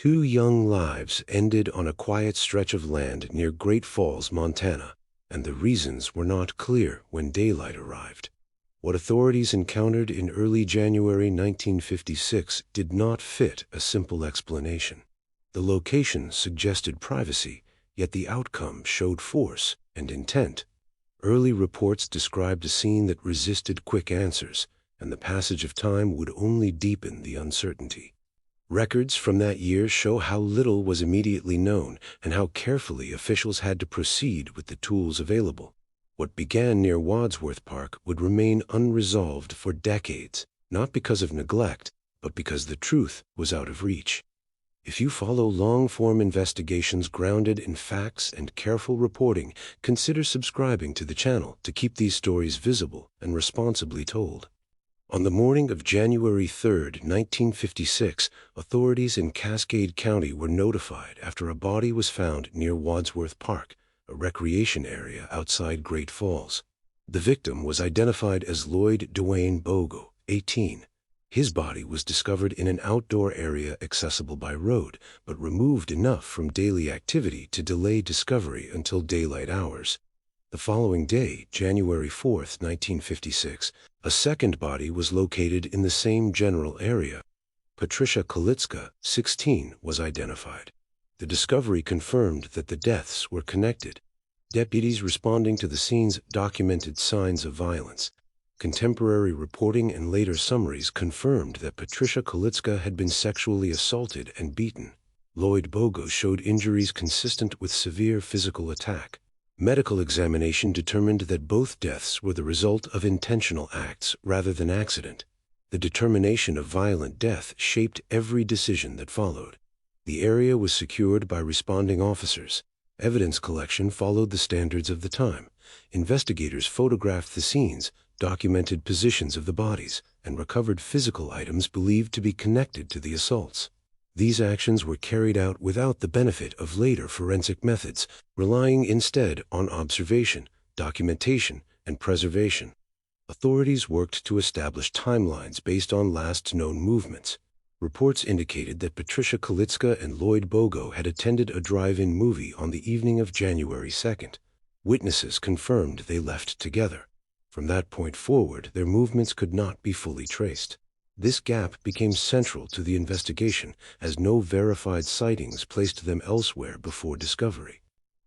Two young lives ended on a quiet stretch of land near Great Falls, Montana, and the reasons were not clear when daylight arrived. What authorities encountered in early January 1956 did not fit a simple explanation. The location suggested privacy, yet the outcome showed force and intent. Early reports described a scene that resisted quick answers, and the passage of time would only deepen the uncertainty. Records from that year show how little was immediately known and how carefully officials had to proceed with the tools available. What began near Wadsworth Park would remain unresolved for decades, not because of neglect, but because the truth was out of reach. If you follow long-form investigations grounded in facts and careful reporting, consider subscribing to the channel to keep these stories visible and responsibly told. On the morning of January 3, 1956, authorities in Cascade County were notified after a body was found near Wadsworth Park, a recreation area outside Great Falls. The victim was identified as Lloyd Bogle, 18. His body was discovered in an outdoor area accessible by road, but removed enough from daily activity to delay discovery until daylight hours. The following day, January 4, 1956, a second body was located in the same general area. Patricia Kalitzke, 16, was identified. The discovery confirmed that the deaths were connected. Deputies responding to the scenes documented signs of violence. Contemporary reporting and later summaries confirmed that Patricia Kalitzke had been sexually assaulted and beaten. Lloyd Bogle showed injuries consistent with severe physical attack. Medical examination determined that both deaths were the result of intentional acts rather than accident. The determination of violent death shaped every decision that followed. The area was secured by responding officers. Evidence collection followed the standards of the time. Investigators photographed the scenes, documented positions of the bodies, and recovered physical items believed to be connected to the assaults. These actions were carried out without the benefit of later forensic methods, relying instead on observation, documentation, and preservation. Authorities worked to establish timelines based on last known movements. Reports indicated that Patricia Kalitzke and Lloyd Bogle had attended a drive-in movie on the evening of January 2nd. Witnesses confirmed they left together. From that point forward, their movements could not be fully traced. This gap became central to the investigation, as no verified sightings placed them elsewhere before discovery.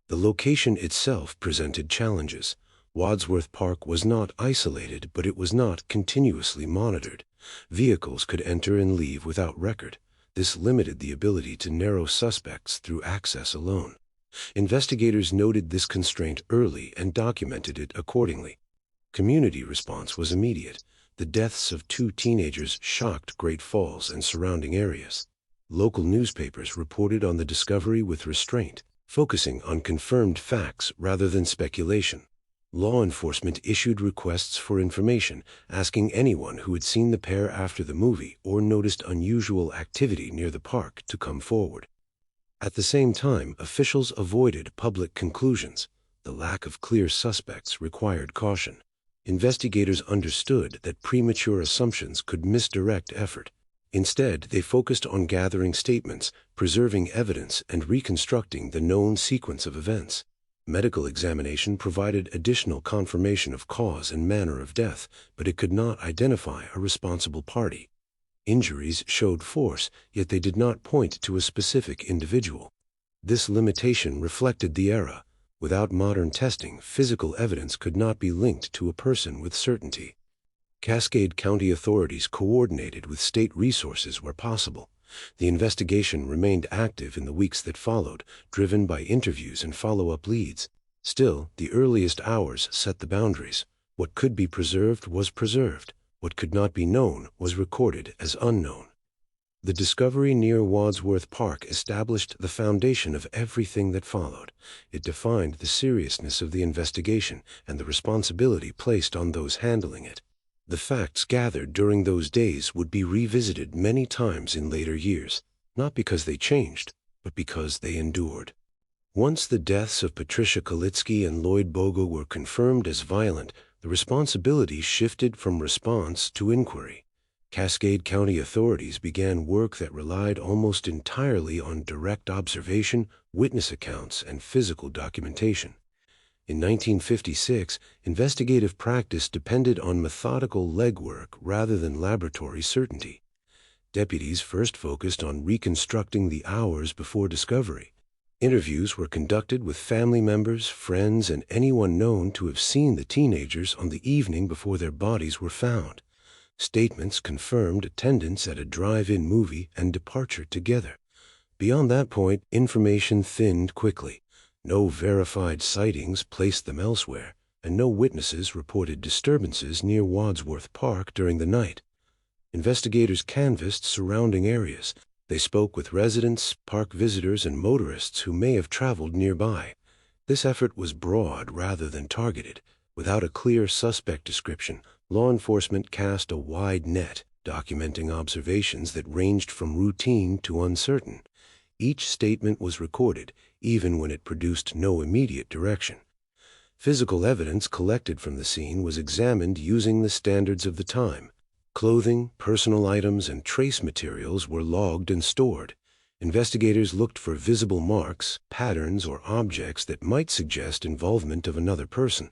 The location itself presented challenges. Wadsworth Park was not isolated, but it was not continuously monitored. Vehicles could enter and leave without record. This limited the ability to narrow suspects through access alone. Investigators noted this constraint early and documented it accordingly. Community response was immediate. The deaths of two teenagers shocked Great Falls and surrounding areas. Local newspapers reported on the discovery with restraint, focusing on confirmed facts rather than speculation. Law enforcement issued requests for information, asking anyone who had seen the pair after the movie or noticed unusual activity near the park to come forward. At the same time, officials avoided public conclusions. The lack of clear suspects required caution. Investigators understood that premature assumptions could misdirect effort. Instead, they focused on gathering statements, preserving evidence, and reconstructing the known sequence of events. Medical examination provided additional confirmation of cause and manner of death, but it could not identify a responsible party. Injuries showed force, yet they did not point to a specific individual. This limitation reflected the era. Without modern testing, physical evidence could not be linked to a person with certainty. Cascade County authorities coordinated with state resources where possible. The investigation remained active in the weeks that followed, driven by interviews and follow-up leads. Still, the earliest hours set the boundaries. What could be preserved was preserved. What could not be known was recorded as unknown. The discovery near Wadsworth Park established the foundation of everything that followed. It defined the seriousness of the investigation and the responsibility placed on those handling it. The facts gathered during those days would be revisited many times in later years, not because they changed, but because they endured. Once the deaths of Patricia Kalitzke and Lloyd Bogle were confirmed as violent, the responsibility shifted from response to inquiry. Cascade County authorities began work that relied almost entirely on direct observation, witness accounts, and physical documentation. In 1956, investigative practice depended on methodical legwork rather than laboratory certainty. Deputies first focused on reconstructing the hours before discovery. Interviews were conducted with family members, friends, and anyone known to have seen the teenagers on the evening before their bodies were found. Statements confirmed attendance at a drive-in movie and departure together. Beyond that point, information thinned quickly. No verified sightings placed them elsewhere, and no witnesses reported disturbances near Wadsworth Park during the night. Investigators canvassed surrounding areas. They spoke with residents, park visitors, and motorists who may have traveled nearby. This effort was broad rather than targeted. Without a clear suspect description, law enforcement cast a wide net, documenting observations that ranged from routine to uncertain. Each statement was recorded, even when it produced no immediate direction. Physical evidence collected from the scene was examined using the standards of the time. Clothing, personal items, and trace materials were logged and stored. Investigators looked for visible marks, patterns, or objects that might suggest involvement of another person.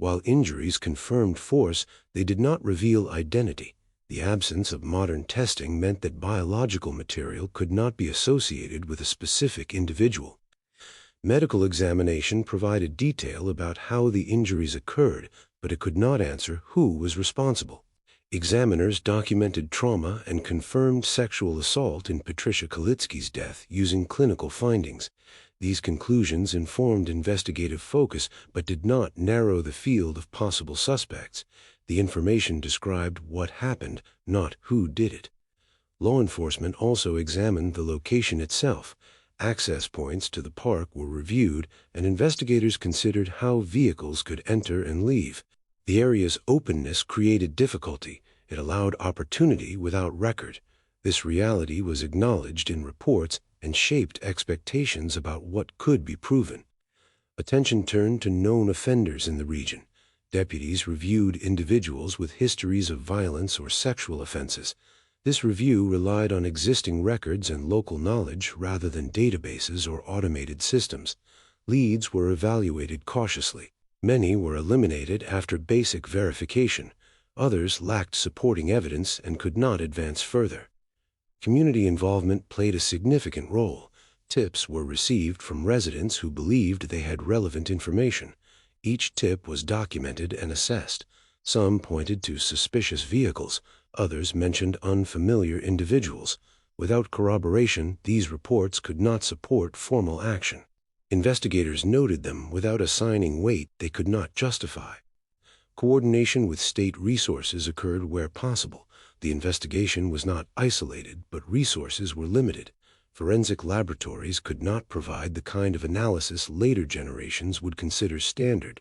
While injuries confirmed force, they did not reveal identity. The absence of modern testing meant that biological material could not be associated with a specific individual. Medical examination provided detail about how the injuries occurred, but it could not answer who was responsible. Examiners documented trauma and confirmed sexual assault in Patricia Kalitzke's death using clinical findings. These conclusions informed investigative focus but did not narrow the field of possible suspects. The information described what happened, not who did it. Law enforcement also examined the location itself. Access points to the park were reviewed, and investigators considered how vehicles could enter and leave. The area's openness created difficulty. It allowed opportunity without record. This reality was acknowledged in reports and shaped expectations about what could be proven. Attention turned to known offenders in the region. Deputies reviewed individuals with histories of violence or sexual offenses. This review relied on existing records and local knowledge rather than databases or automated systems. Leads were evaluated cautiously. Many were eliminated after basic verification. Others lacked supporting evidence and could not advance further. Community involvement played a significant role. Tips were received from residents who believed they had relevant information. Each tip was documented and assessed. Some pointed to suspicious vehicles. Others mentioned unfamiliar individuals. Without corroboration, these reports could not support formal action. Investigators noted them without assigning weight they could not justify. Coordination with state resources occurred where possible. The investigation was not isolated, but resources were limited. Forensic laboratories could not provide the kind of analysis later generations would consider standard.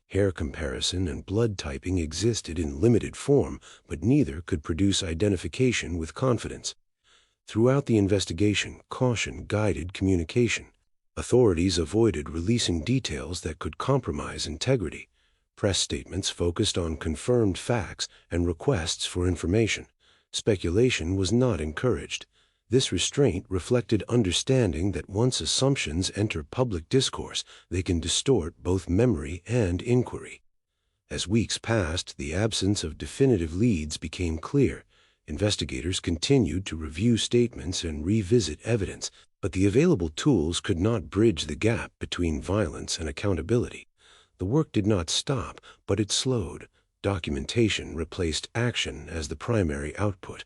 Hair comparison and blood typing existed in limited form, but neither could produce identification with confidence. Throughout the investigation, caution guided communication. Authorities avoided releasing details that could compromise integrity. Press statements focused on confirmed facts and requests for information. Speculation was not encouraged. This restraint reflected understanding that once assumptions enter public discourse, they can distort both memory and inquiry. As weeks passed, the absence of definitive leads became clear. Investigators continued to review statements and revisit evidence, but the available tools could not bridge the gap between violence and accountability. The work did not stop, but it slowed. Documentation replaced action as the primary output.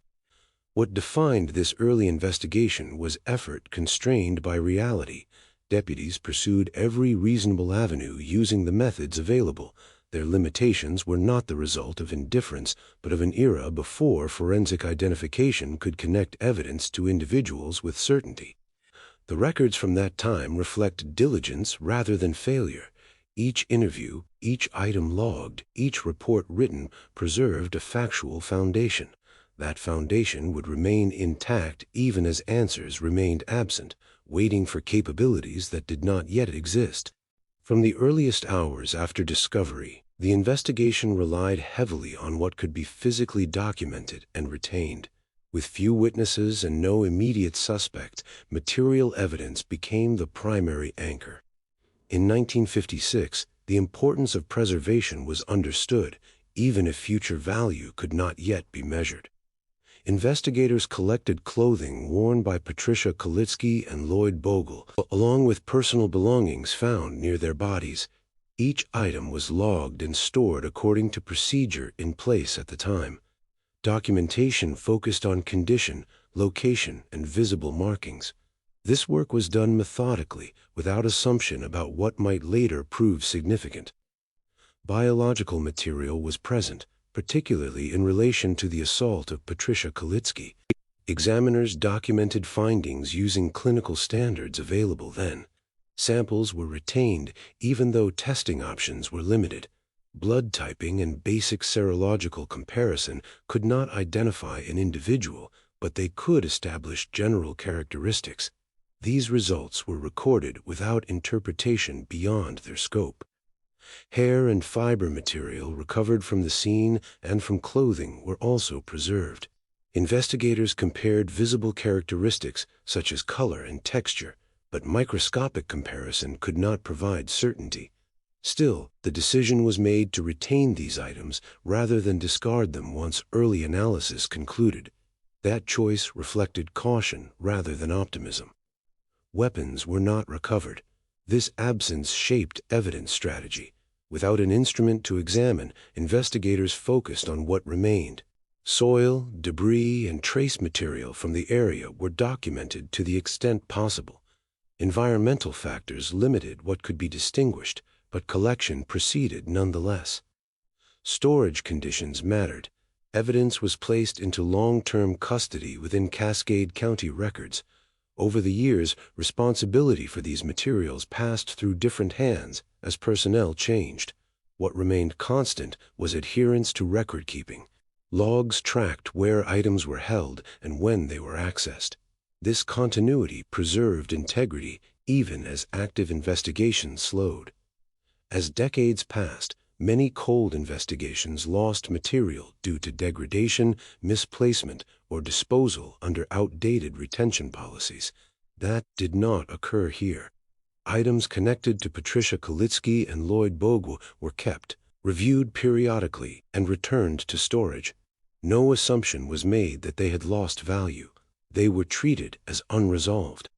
What defined this early investigation was effort constrained by reality. Deputies pursued every reasonable avenue using the methods available. Their limitations were not the result of indifference, but of an era before forensic identification could connect evidence to individuals with certainty. The records from that time reflect diligence rather than failure. Each interview, each item logged, each report written preserved a factual foundation. That foundation would remain intact even as answers remained absent, waiting for capabilities that did not yet exist. From the earliest hours after discovery, The investigation relied heavily on what could be physically documented and retained. With few witnesses and no immediate suspect, material evidence became the primary anchor. In 1956, the importance of preservation was understood, even if future value could not yet be measured. Investigators collected clothing worn by Patricia Kalitzke and Lloyd Bogle, along with personal belongings found near their bodies. Each item was logged and stored according to procedure in place at the time. Documentation focused on condition, location, and visible markings. This work was done methodically, without assumption about what might later prove significant. Biological material was present, particularly in relation to the assault of Patricia Kalitzke. Examiners documented findings using clinical standards available then. Samples were retained even though testing options were limited. Blood typing and basic serological comparison could not identify an individual, but they could establish general characteristics. These results were recorded without interpretation beyond their scope. Hair and fiber material recovered from the scene and from clothing were also preserved. Investigators compared visible characteristics such as color and texture, but microscopic comparison could not provide certainty. Still, the decision was made to retain these items rather than discard them once early analysis concluded. That choice reflected caution rather than optimism. Weapons were not recovered. This absence shaped evidence strategy. Without an instrument to examine, investigators focused on what remained. Soil, debris, and trace material from the area were documented to the extent possible. Environmental factors limited what could be distinguished, but collection proceeded nonetheless. Storage conditions mattered. Evidence was placed into long-term custody within Cascade County records. Over the years, responsibility for these materials passed through different hands as personnel changed. What remained constant was adherence to record-keeping. Logs tracked where items were held and when they were accessed. This continuity preserved integrity even as active investigation slowed. As decades passed, many cold investigations lost material due to degradation, misplacement, or disposal under outdated retention policies. That did not occur here. Items connected to Patricia Kalitzke and Lloyd Bogle were kept, reviewed periodically, and returned to storage. No assumption was made that they had lost value. They were treated as unresolved.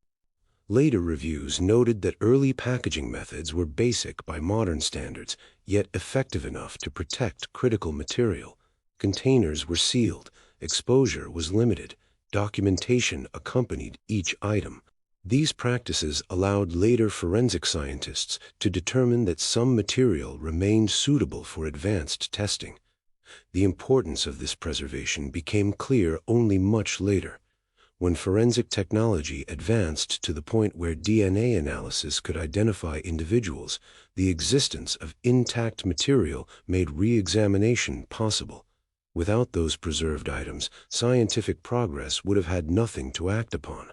Later reviews noted that early packaging methods were basic by modern standards, yet effective enough to protect critical material. Containers were sealed, exposure was limited, documentation accompanied each item. These practices allowed later forensic scientists to determine that some material remained suitable for advanced testing. The importance of this preservation became clear only much later. When forensic technology advanced to the point where DNA analysis could identify individuals, the existence of intact material made re-examination possible. Without those preserved items, scientific progress would have had nothing to act upon.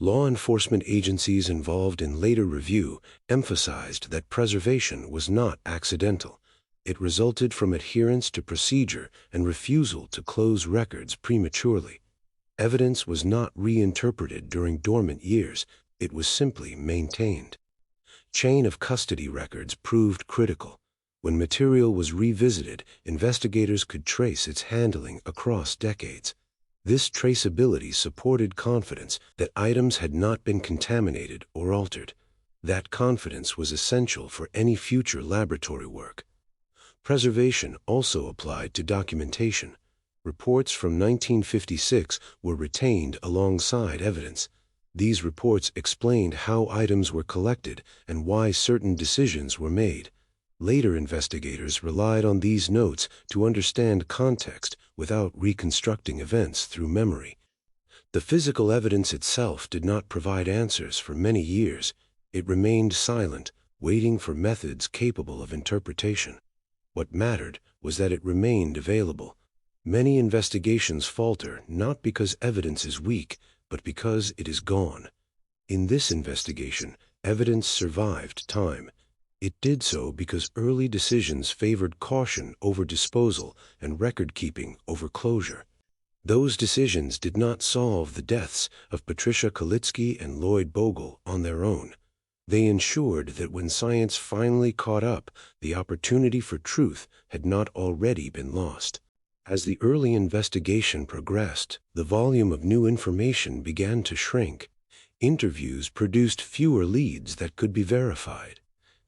Law enforcement agencies involved in later review emphasized that preservation was not accidental. It resulted from adherence to procedure and refusal to close records prematurely. Evidence was not reinterpreted during dormant years, it was simply maintained. Chain of custody records proved critical. When material was revisited, investigators could trace its handling across decades. This traceability supported confidence that items had not been contaminated or altered. That confidence was essential for any future laboratory work. Preservation also applied to documentation. Reports from 1956 were retained alongside evidence. These reports explained how items were collected and why certain decisions were made. Later investigators relied on these notes to understand context without reconstructing events through memory. The physical evidence itself did not provide answers for many years. It remained silent, waiting for methods capable of interpretation. What mattered was that it remained available. Many investigations falter not because evidence is weak, but because it is gone. In this investigation, evidence survived time. It did so because early decisions favored caution over disposal and record-keeping over closure. Those decisions did not solve the deaths of Patricia Kalitzke and Lloyd Bogle on their own. They ensured that when science finally caught up, the opportunity for truth had not already been lost. As the early investigation progressed, the volume of new information began to shrink. Interviews produced fewer leads that could be verified.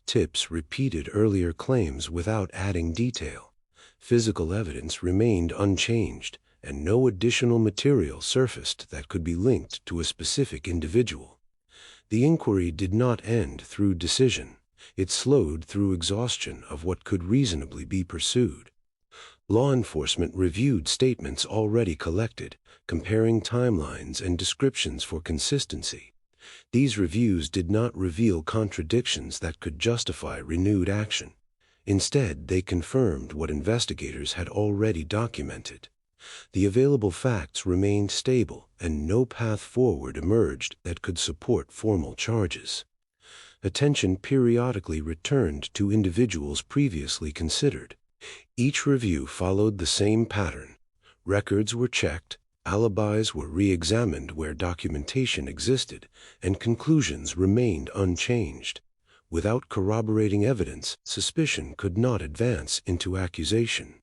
Tips repeated earlier claims without adding detail. Physical evidence remained unchanged, and no additional material surfaced that could be linked to a specific individual. The inquiry did not end through decision. It slowed through exhaustion of what could reasonably be pursued. Law enforcement reviewed statements already collected, comparing timelines and descriptions for consistency. These reviews did not reveal contradictions that could justify renewed action. Instead, they confirmed what investigators had already documented. The available facts remained stable, and no path forward emerged that could support formal charges. Attention periodically returned to individuals previously considered. Each review followed the same pattern. Records were checked, alibis were re-examined where documentation existed, and conclusions remained unchanged. Without corroborating evidence, suspicion could not advance into accusation.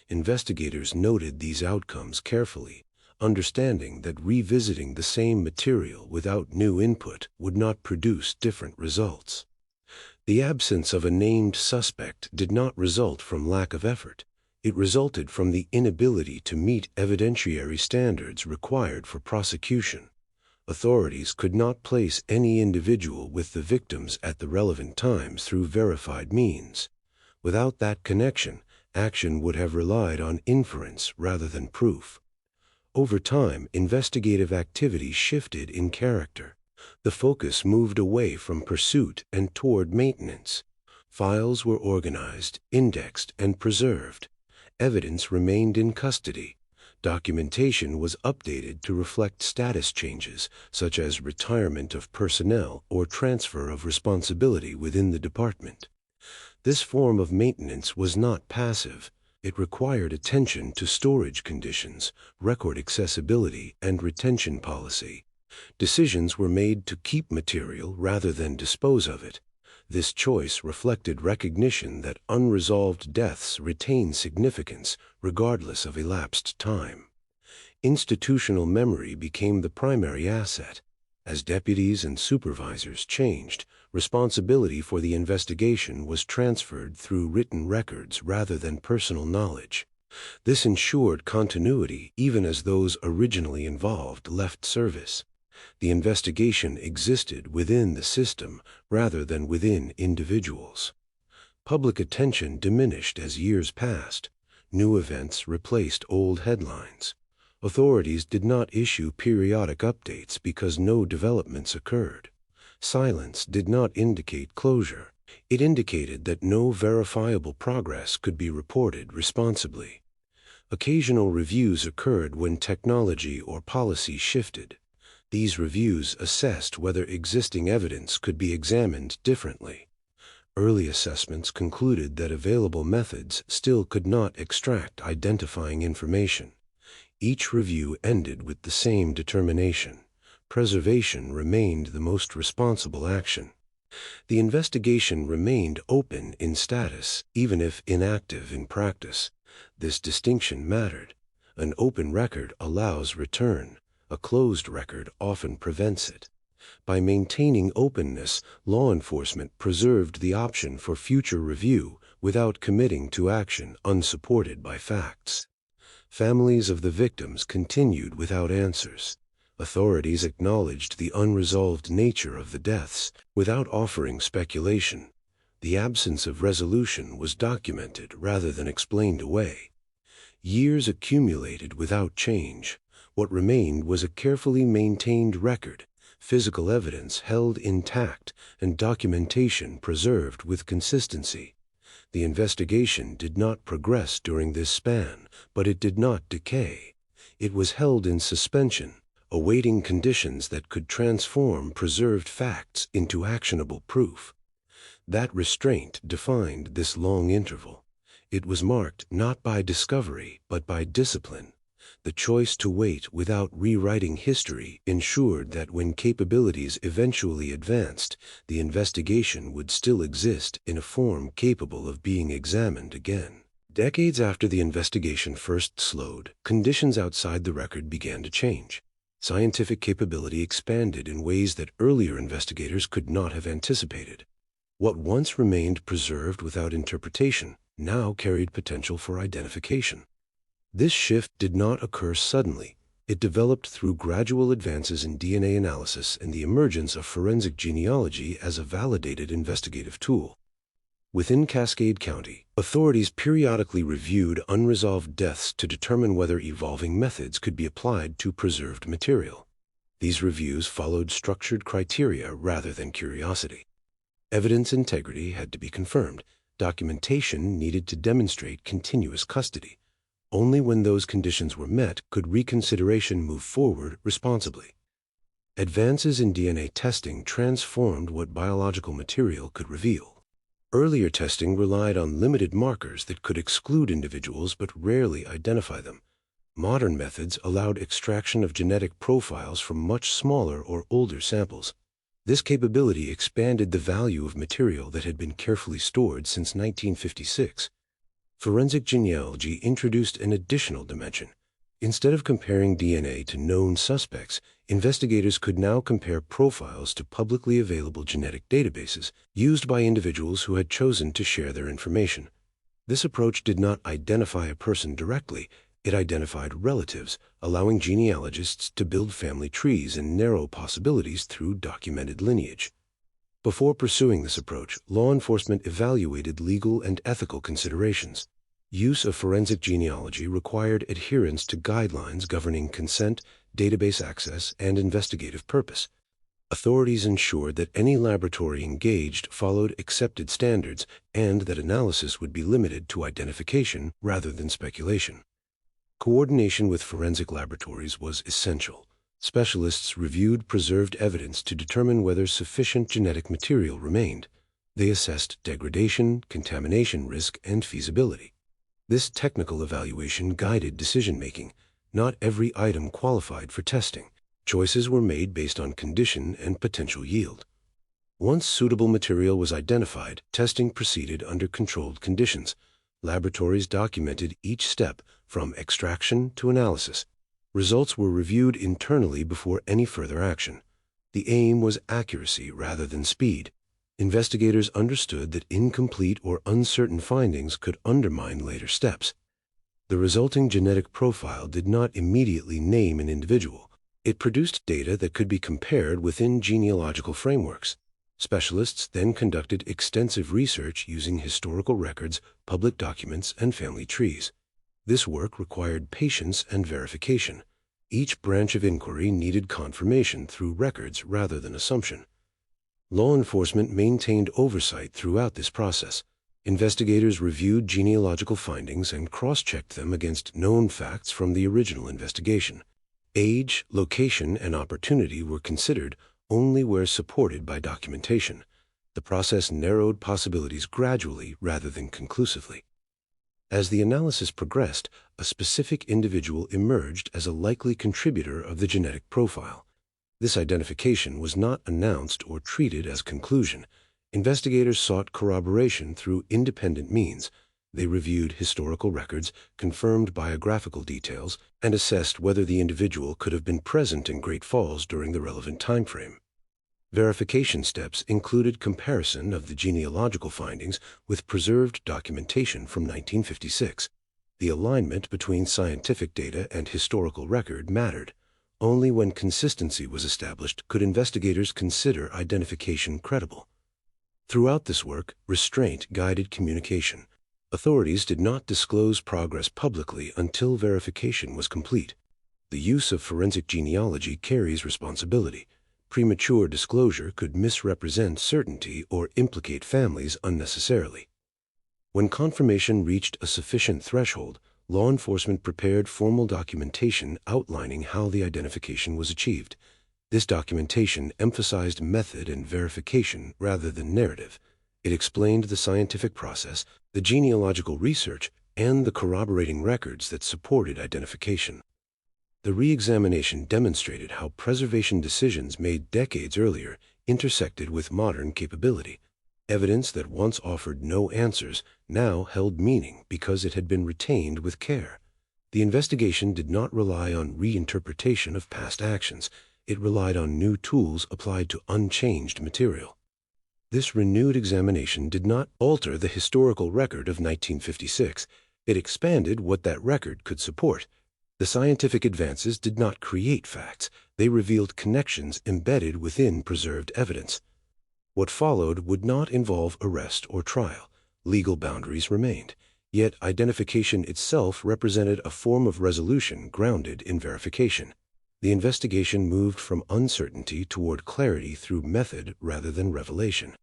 Investigators noted these outcomes carefully, understanding that revisiting the same material without new input would not produce different results. The absence of a named suspect did not result from lack of effort. It resulted from the inability to meet evidentiary standards required for prosecution. Authorities could not place any individual with the victims at the relevant times through verified means. Without that connection, action would have relied on inference rather than proof. Over time, investigative activity shifted in character. The focus moved away from pursuit and toward maintenance. Files were organized, indexed, and preserved. Evidence remained in custody. Documentation was updated to reflect status changes, such as retirement of personnel or transfer of responsibility within the department. This form of maintenance was not passive. It required attention to storage conditions, record accessibility, and retention policy. Decisions were made to keep material rather than dispose of it. This choice reflected recognition that unresolved deaths retain significance regardless of elapsed time. Institutional memory became the primary asset. As deputies and supervisors changed, responsibility for the investigation was transferred through written records rather than personal knowledge. This ensured continuity even as those originally involved left service. The investigation existed within the system rather than within individuals. Public attention diminished as years passed. New events replaced old headlines. Authorities did not issue periodic updates because no developments occurred. Silence did not indicate closure. It indicated that no verifiable progress could be reported responsibly. Occasional reviews occurred when technology or policy shifted. These reviews assessed whether existing evidence could be examined differently. Early assessments concluded that available methods still could not extract identifying information. Each review ended with the same determination. Preservation remained the most responsible action. The investigation remained open in status, even if inactive in practice. This distinction mattered. An open record allows return. A closed record often prevents it. By maintaining openness, law enforcement preserved the option for future review without committing to action unsupported by facts. Families of the victims continued without answers. Authorities acknowledged the unresolved nature of the deaths without offering speculation. The absence of resolution was documented rather than explained away. Years accumulated without change. What remained was a carefully maintained record, physical evidence held intact, and documentation preserved with consistency. The investigation did not progress during this span, but it did not decay. It was held in suspension, awaiting conditions that could transform preserved facts into actionable proof. That restraint defined this long interval. It was marked not by discovery, but by discipline. The choice to wait without rewriting history ensured that when capabilities eventually advanced, the investigation would still exist in a form capable of being examined again. Decades after the investigation first slowed, conditions outside the record began to change. Scientific capability expanded in ways that earlier investigators could not have anticipated. What once remained preserved without interpretation now carried potential for identification. This shift did not occur suddenly. It developed through gradual advances in DNA analysis and the emergence of forensic genealogy as a validated investigative tool. Within Cascade County, authorities periodically reviewed unresolved deaths to determine whether evolving methods could be applied to preserved material. These reviews followed structured criteria rather than curiosity. Evidence integrity had to be confirmed. Documentation needed to demonstrate continuous custody. Only when those conditions were met could reconsideration move forward responsibly. Advances in DNA testing transformed what biological material could reveal. Earlier testing relied on limited markers that could exclude individuals but rarely identify them. Modern methods allowed extraction of genetic profiles from much smaller or older samples. This capability expanded the value of material that had been carefully stored since 1956. Forensic genealogy introduced an additional dimension. Instead of comparing DNA to known suspects, investigators could now compare profiles to publicly available genetic databases used by individuals who had chosen to share their information. This approach did not identify a person directly. It identified relatives, allowing genealogists to build family trees and narrow possibilities through documented lineage. Before pursuing this approach, law enforcement evaluated legal and ethical considerations. Use of forensic genealogy required adherence to guidelines governing consent, database access, and investigative purpose. Authorities ensured that any laboratory engaged followed accepted standards and that analysis would be limited to identification rather than speculation. Coordination with forensic laboratories was essential. Specialists reviewed preserved evidence to determine whether sufficient genetic material remained. They assessed degradation, contamination risk, and feasibility. This technical evaluation guided decision-making. Not every item qualified for testing. Choices were made based on condition and potential yield. Once suitable material was identified, testing proceeded under controlled conditions. Laboratories documented each step, from extraction to analysis. Results were reviewed internally before any further action. The aim was accuracy rather than speed. Investigators understood that incomplete or uncertain findings could undermine later steps. The resulting genetic profile did not immediately name an individual. It produced data that could be compared within genealogical frameworks. Specialists then conducted extensive research using historical records, public documents, and family trees. This work required patience and verification. Each branch of inquiry needed confirmation through records rather than assumption. Law enforcement maintained oversight throughout this process. Investigators reviewed genealogical findings and cross-checked them against known facts from the original investigation. Age, location, and opportunity were considered only where supported by documentation. The process narrowed possibilities gradually rather than conclusively. As the analysis progressed, a specific individual emerged as a likely contributor of the genetic profile. This identification was not announced or treated as conclusion. Investigators sought corroboration through independent means. They reviewed historical records, confirmed biographical details, and assessed whether the individual could have been present in Great Falls during the relevant time frame. Verification steps included comparison of the genealogical findings with preserved documentation from 1956. The alignment between scientific data and historical record mattered. Only when consistency was established could investigators consider identification credible. Throughout this work, restraint guided communication. Authorities did not disclose progress publicly until verification was complete. The use of forensic genealogy carries responsibility. Premature disclosure could misrepresent certainty or implicate families unnecessarily. When confirmation reached a sufficient threshold, law enforcement prepared formal documentation outlining how the identification was achieved. This documentation emphasized method and verification rather than narrative. It explained the scientific process, the genealogical research, and the corroborating records that supported identification. The reexamination demonstrated how preservation decisions made decades earlier intersected with modern capability. Evidence that once offered no answers now held meaning because it had been retained with care. The investigation did not rely on reinterpretation of past actions. It relied on new tools applied to unchanged material. This renewed examination did not alter the historical record of 1956. It expanded what that record could support. The scientific advances did not create facts. They revealed connections embedded within preserved evidence. What followed would not involve arrest or trial. Legal boundaries remained. Yet identification itself represented a form of resolution grounded in verification. The investigation moved from uncertainty toward clarity through method rather than revelation.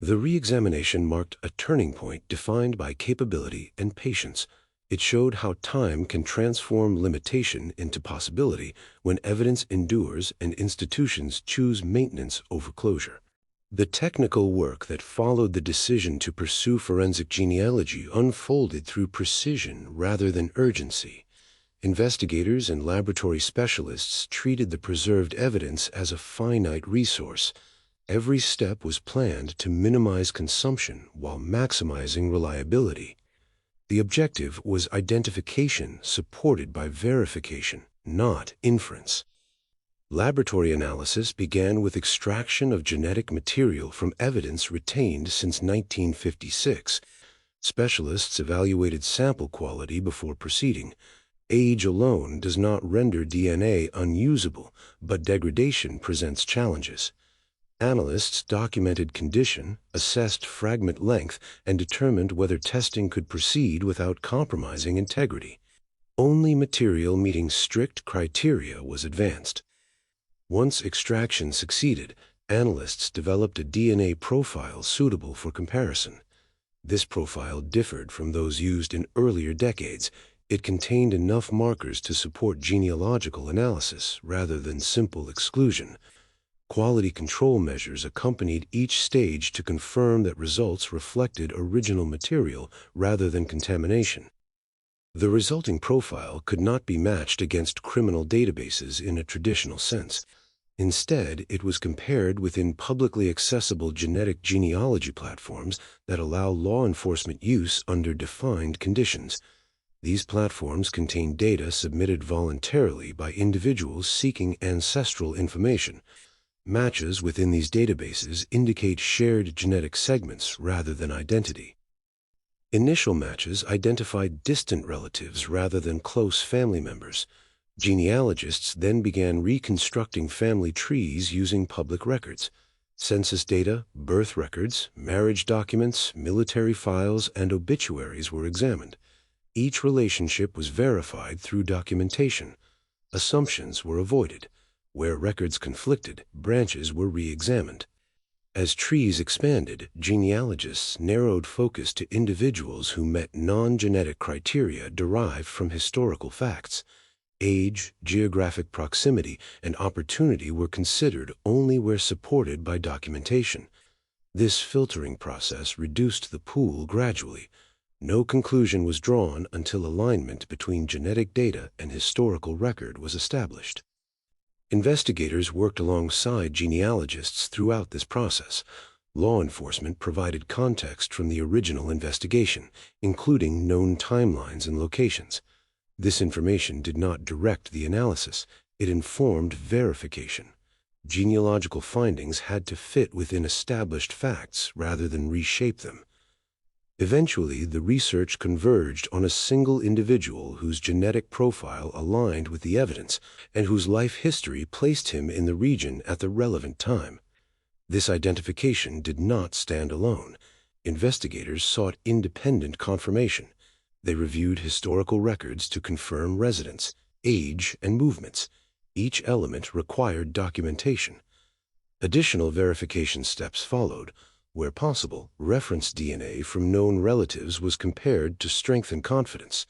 The reexamination marked a turning point defined by capability and patience. It showed how time can transform limitation into possibility when evidence endures and institutions choose maintenance over closure. The technical work that followed the decision to pursue forensic genealogy unfolded through precision rather than urgency. Investigators and laboratory specialists treated the preserved evidence as a finite resource. Every step was planned to minimize consumption while maximizing reliability. The objective was identification supported by verification, not inference. Laboratory analysis began with extraction of genetic material from evidence retained since 1956. Specialists evaluated sample quality before proceeding. Age alone does not render DNA unusable, but degradation presents challenges. Analysts documented condition, assessed fragment length, and determined whether testing could proceed without compromising integrity. Only material meeting strict criteria was advanced. Once extraction succeeded, analysts developed a DNA profile suitable for comparison. This profile differed from those used in earlier decades. It contained enough markers to support genealogical analysis rather than simple exclusion. Quality control measures accompanied each stage to confirm that results reflected original material rather than contamination. The resulting profile could not be matched against criminal databases in a traditional sense. Instead, it was compared within publicly accessible genetic genealogy platforms that allow law enforcement use under defined conditions. These platforms contain data submitted voluntarily by individuals seeking ancestral information. Matches within these databases indicate shared genetic segments rather than identity. Initial matches identified distant relatives rather than close family members. Genealogists then began reconstructing family trees using public records. Census data, birth records, marriage documents, military files, and obituaries were examined. Each relationship was verified through documentation. Assumptions were avoided. Where records conflicted, branches were re-examined. As trees expanded, genealogists narrowed focus to individuals who met non-genetic criteria derived from historical facts. Age, geographic proximity, and opportunity were considered only where supported by documentation. This filtering process reduced the pool gradually. No conclusion was drawn until alignment between genetic data and historical record was established. Investigators worked alongside genealogists throughout this process. Law enforcement provided context from the original investigation, including known timelines and locations. This information did not direct the analysis. It informed verification. Genealogical findings had to fit within established facts rather than reshape them. Eventually, the research converged on a single individual whose genetic profile aligned with the evidence and whose life history placed him in the region at the relevant time. This identification did not stand alone. Investigators sought independent confirmation. They reviewed historical records to confirm residence, age, and movements. Each element required documentation. Additional verification steps followed. Where possible, reference DNA from known relatives was compared to strengthen confidence.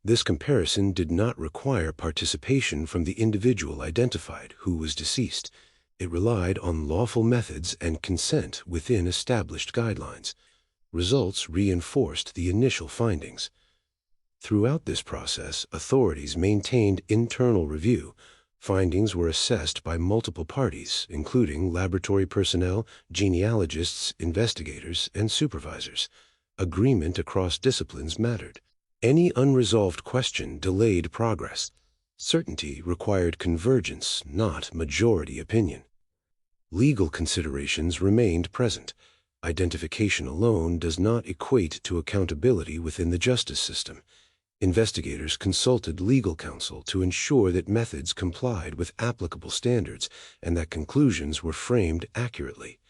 This comparison did not require participation from the individual identified, who was deceased. It relied on lawful methods and consent within established guidelines. Results reinforced the initial findings. Throughout this process, authorities maintained internal review. Findings were assessed by multiple parties, including laboratory personnel, genealogists, investigators, and supervisors. Agreement across disciplines mattered. Any unresolved question delayed progress. Certainty required convergence, not majority opinion. Legal considerations remained present. Identification alone does not equate to accountability within the justice system. Investigators consulted legal counsel to ensure that methods complied with applicable standards and that conclusions were framed accurately.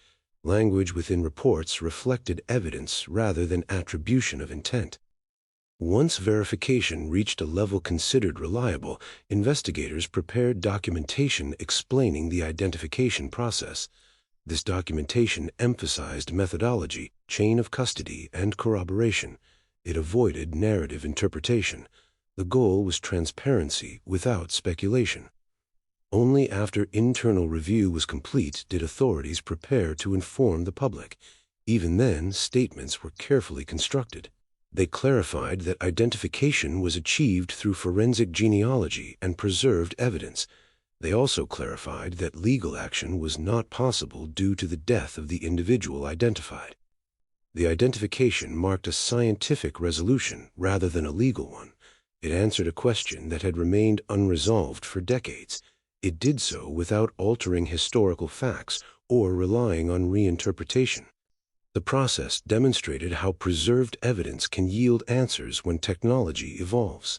Language within reports reflected evidence rather than attribution of intent. Once verification reached a level considered reliable, investigators prepared documentation explaining the identification process. This documentation emphasized methodology, chain of custody, and corroboration. It avoided narrative interpretation. The goal was transparency without speculation. Only after internal review was complete did authorities prepare to inform the public. Even then, statements were carefully constructed. They clarified that identification was achieved through forensic genealogy and preserved evidence. They also clarified that legal action was not possible due to the death of the individual identified. The identification marked a scientific resolution rather than a legal one. It answered a question that had remained unresolved for decades. It did so without altering historical facts or relying on reinterpretation. The process demonstrated how preserved evidence can yield answers when technology evolves.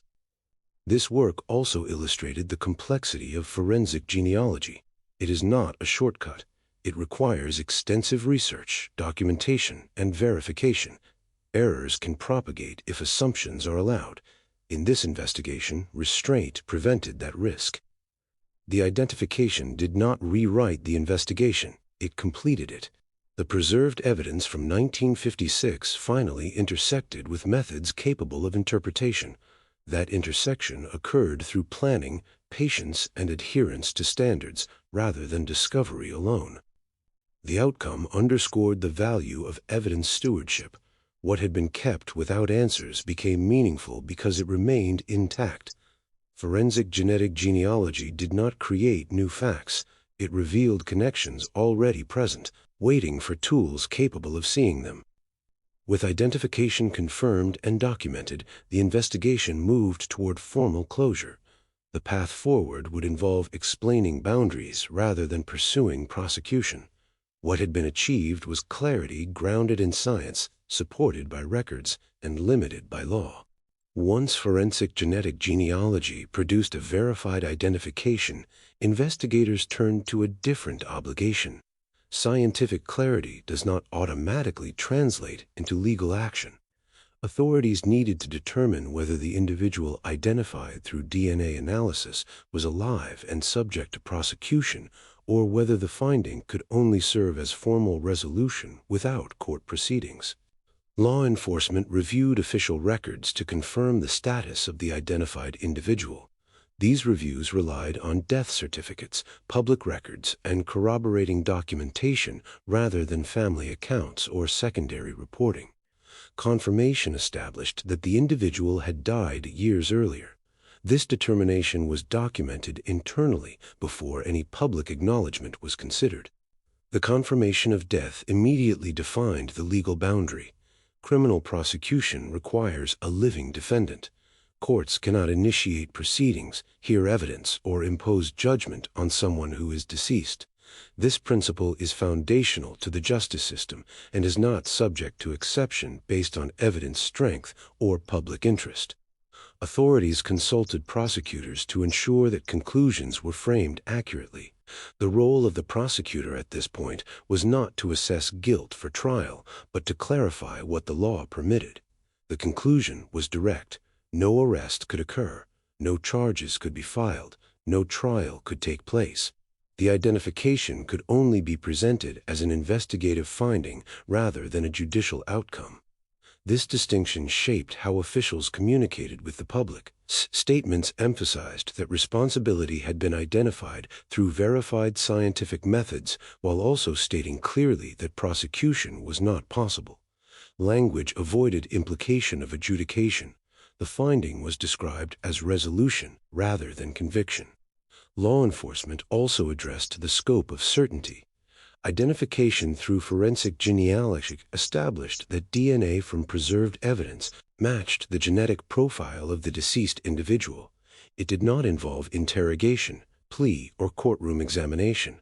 This work also illustrated the complexity of forensic genealogy. It is not a shortcut. It requires extensive research, documentation, and verification. Errors can propagate if assumptions are allowed. In this investigation, restraint prevented that risk. The identification did not rewrite the investigation. It completed it. The preserved evidence from 1956 finally intersected with methods capable of interpretation. That intersection occurred through planning, patience, and adherence to standards rather than discovery alone. The outcome underscored the value of evidence stewardship. What had been kept without answers became meaningful because it remained intact. Forensic genetic genealogy did not create new facts. It revealed connections already present, waiting for tools capable of seeing them. With identification confirmed and documented, the investigation moved toward formal closure. The path forward would involve explaining boundaries rather than pursuing prosecution. What had been achieved was clarity grounded in science, supported by records, and limited by law. Once forensic genetic genealogy produced a verified identification, investigators turned to a different obligation. Scientific clarity does not automatically translate into legal action. Authorities needed to determine whether the individual identified through DNA analysis was alive and subject to prosecution, or whether the finding could only serve as formal resolution without court proceedings. Law enforcement reviewed official records to confirm the status of the identified individual. These reviews relied on death certificates, public records, and corroborating documentation rather than family accounts or secondary reporting. Confirmation established that the individual had died years earlier. This determination was documented internally before any public acknowledgement was considered. The confirmation of death immediately defined the legal boundary. Criminal prosecution requires a living defendant. Courts cannot initiate proceedings, hear evidence, or impose judgment on someone who is deceased. This principle is foundational to the justice system and is not subject to exception based on evidence strength or public interest. Authorities consulted prosecutors to ensure that conclusions were framed accurately. The role of the prosecutor at this point was not to assess guilt for trial, but to clarify what the law permitted. The conclusion was direct. No arrest could occur, no charges could be filed, no trial could take place. The identification could only be presented as an investigative finding rather than a judicial outcome. This distinction shaped how officials communicated with the public. Statements emphasized that responsibility had been identified through verified scientific methods, while also stating clearly that prosecution was not possible. Language avoided implication of adjudication. The finding was described as resolution rather than conviction. Law enforcement also addressed the scope of certainty. Identification through forensic genealogy established that DNA from preserved evidence matched the genetic profile of the deceased individual. It did not involve interrogation, plea, or courtroom examination.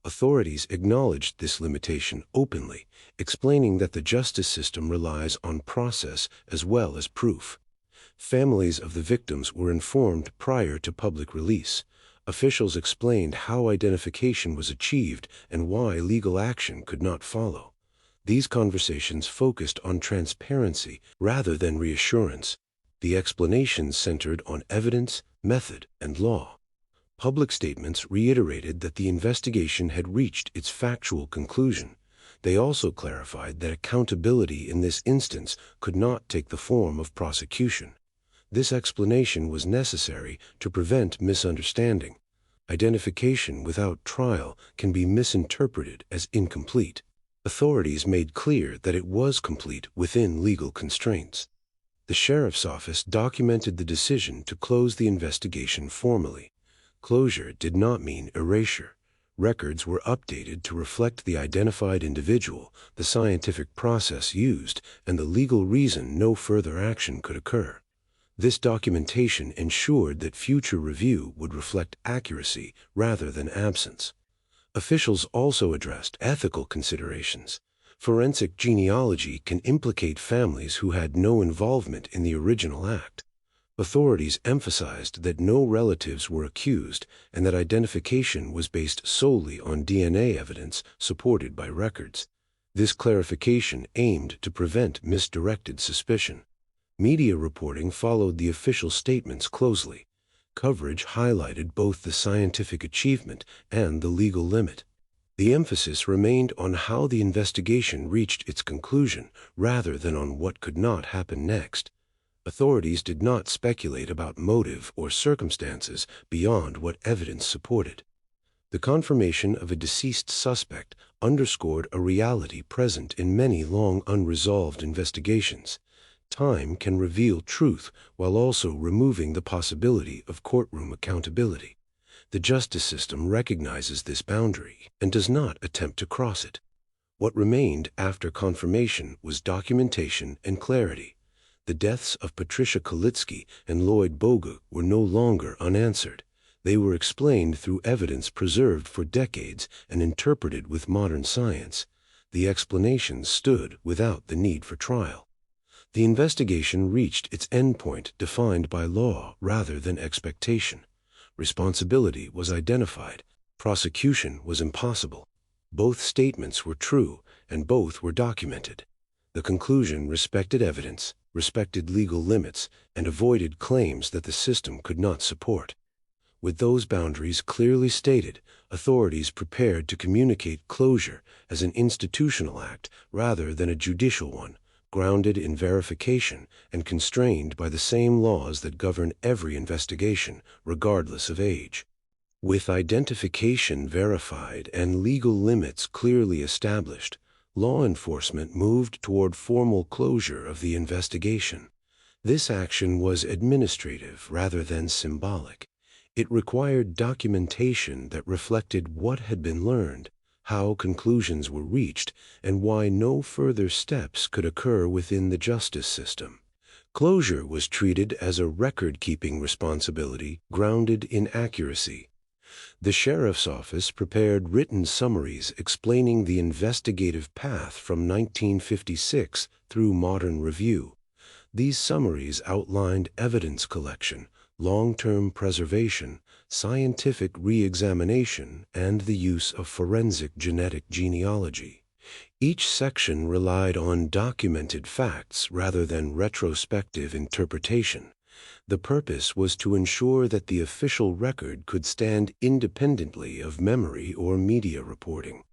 Authorities acknowledged this limitation openly, explaining that the justice system relies on process as well as proof. Families of the victims were informed prior to public release. Officials explained how identification was achieved and why legal action could not follow. These conversations focused on transparency rather than reassurance. The explanations centered on evidence, method, and law. Public statements reiterated that the investigation had reached its factual conclusion. They also clarified that accountability in this instance could not take the form of prosecution. This explanation was necessary to prevent misunderstanding. Identification without trial can be misinterpreted as incomplete. Authorities made clear that it was complete within legal constraints. The sheriff's office documented the decision to close the investigation formally. Closure did not mean erasure. Records were updated to reflect the identified individual, the scientific process used, and the legal reason no further action could occur. This documentation ensured that future review would reflect accuracy rather than absence. Officials also addressed ethical considerations. Forensic genealogy can implicate families who had no involvement in the original act. Authorities emphasized that no relatives were accused and that identification was based solely on DNA evidence supported by records. This clarification aimed to prevent misdirected suspicion. Media reporting followed the official statements closely. Coverage highlighted both the scientific achievement and the legal limit. The emphasis remained on how the investigation reached its conclusion rather than on what could not happen next. Authorities did not speculate about motive or circumstances beyond what evidence supported. The confirmation of a deceased suspect underscored a reality present in many long unresolved investigations. Time can reveal truth while also removing the possibility of courtroom accountability. The justice system recognizes this boundary and does not attempt to cross it. What remained after confirmation was documentation and clarity. The deaths of Patricia Kalitzke and Lloyd Bogle were no longer unanswered. They were explained through evidence preserved for decades and interpreted with modern science. The explanations stood without the need for trial. The investigation reached its endpoint defined by law rather than expectation. Responsibility was identified. Prosecution was impossible. Both statements were true, and both were documented. The conclusion respected evidence, respected legal limits, and avoided claims that the system could not support. With those boundaries clearly stated, authorities prepared to communicate closure as an institutional act rather than a judicial one, grounded in verification and constrained by the same laws that govern every investigation, regardless of age. With identification verified and legal limits clearly established, law enforcement moved toward formal closure of the investigation. This action was administrative rather than symbolic. It required documentation that reflected what had been learned, how conclusions were reached, and why no further steps could occur within the justice system. Closure was treated as a record-keeping responsibility grounded in accuracy. The sheriff's office prepared written summaries explaining the investigative path from 1956 through modern review. These summaries outlined evidence collection, long-term preservation, scientific re-examination, and the use of forensic genetic genealogy. Each section relied on documented facts rather than retrospective interpretation. The purpose was to ensure that the official record could stand independently of memory or media reporting.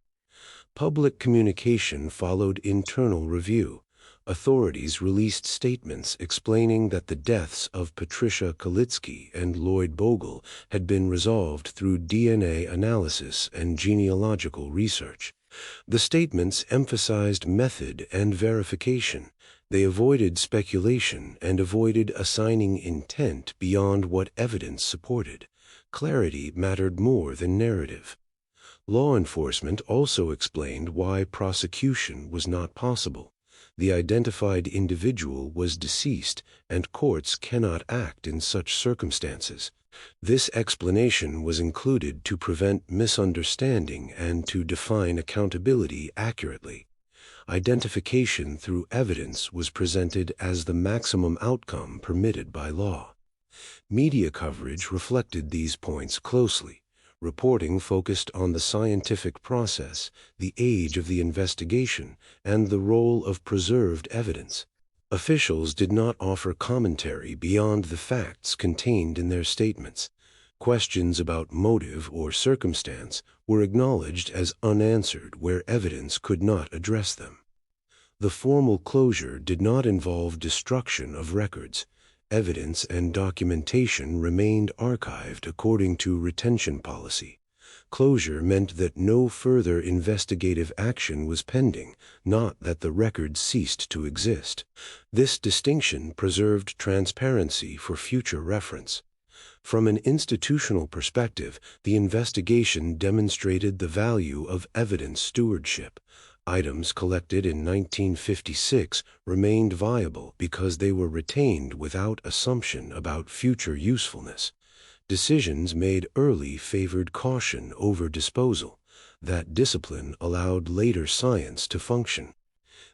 Public communication followed internal review. Authorities released statements explaining that the deaths of Patricia Kalitzke and Lloyd Bogle had been resolved through DNA analysis and genealogical research. The statements emphasized method and verification. They avoided speculation and avoided assigning intent beyond what evidence supported. Clarity mattered more than narrative. Law enforcement also explained why prosecution was not possible. The identified individual was deceased, and courts cannot act in such circumstances. This explanation was included to prevent misunderstanding and to define accountability accurately. Identification through evidence was presented as the maximum outcome permitted by law. Media coverage reflected these points closely. Reporting focused on the scientific process, the age of the investigation, and the role of preserved evidence. Officials did not offer commentary beyond the facts contained in their statements. Questions about motive or circumstance were acknowledged as unanswered where evidence could not address them. The formal closure did not involve destruction of records. Evidence and documentation remained archived according to retention policy. Closure meant that no further investigative action was pending, not that the records ceased to exist. This distinction preserved transparency for future reference. From an institutional perspective, the investigation demonstrated the value of evidence stewardship. Items collected in 1956 remained viable because they were retained without assumption about future usefulness. Decisions made early favored caution over disposal. That discipline allowed later science to function.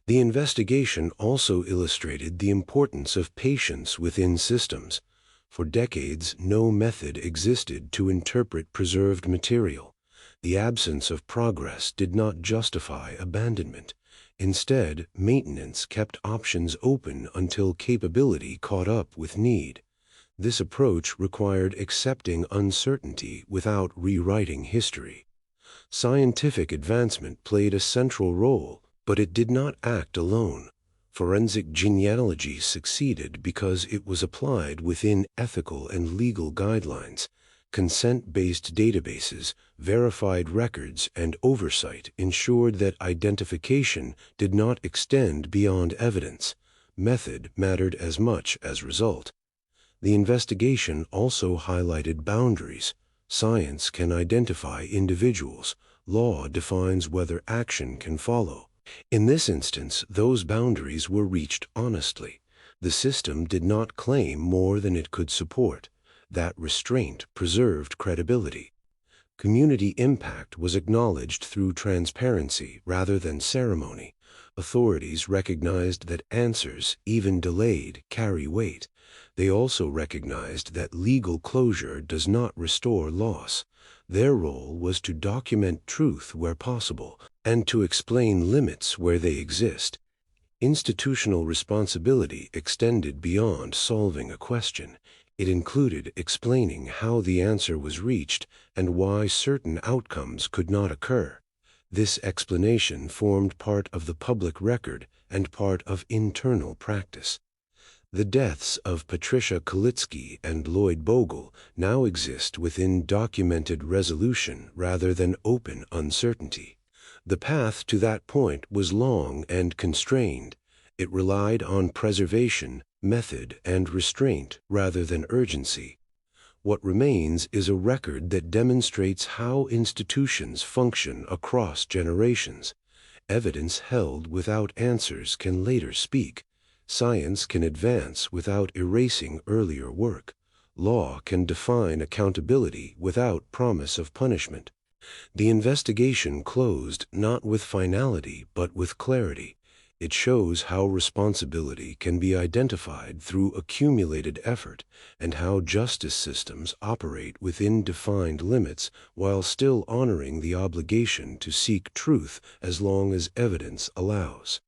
The investigation also illustrated the importance of patience within systems. For decades, no method existed to interpret preserved material. The absence of progress did not justify abandonment. Instead, maintenance kept options open until capability caught up with need. This approach required accepting uncertainty without rewriting history. Scientific advancement played a central role, but it did not act alone. Forensic genealogy succeeded because it was applied within ethical and legal guidelines. Consent-based databases, verified records, and oversight ensured that identification did not extend beyond evidence. Method mattered as much as result. The investigation also highlighted boundaries. Science can identify individuals. Law defines whether action can follow. In this instance, those boundaries were reached honestly. The system did not claim more than it could support. That restraint preserved credibility. Community impact was acknowledged through transparency rather than ceremony. Authorities recognized that answers, even delayed, carry weight. They also recognized that legal closure does not restore loss. Their role was to document truth where possible and to explain limits where they exist. Institutional responsibility extended beyond solving a question. It included explaining how the answer was reached and why certain outcomes could not occur. This explanation formed part of the public record and part of internal practice. The deaths of Patricia Kalitzke and Lloyd Bogle now exist within documented resolution rather than open uncertainty. The path to that point was long and constrained. It relied on preservation, method, and restraint rather than urgency. What remains is a record that demonstrates how institutions function across generations. Evidence held without answers can later speak. Science can advance without erasing earlier work. Law can define accountability without promise of punishment. The investigation closed not with finality but with clarity. It shows how responsibility can be identified through accumulated effort and how justice systems operate within defined limits while still honoring the obligation to seek truth as long as evidence allows.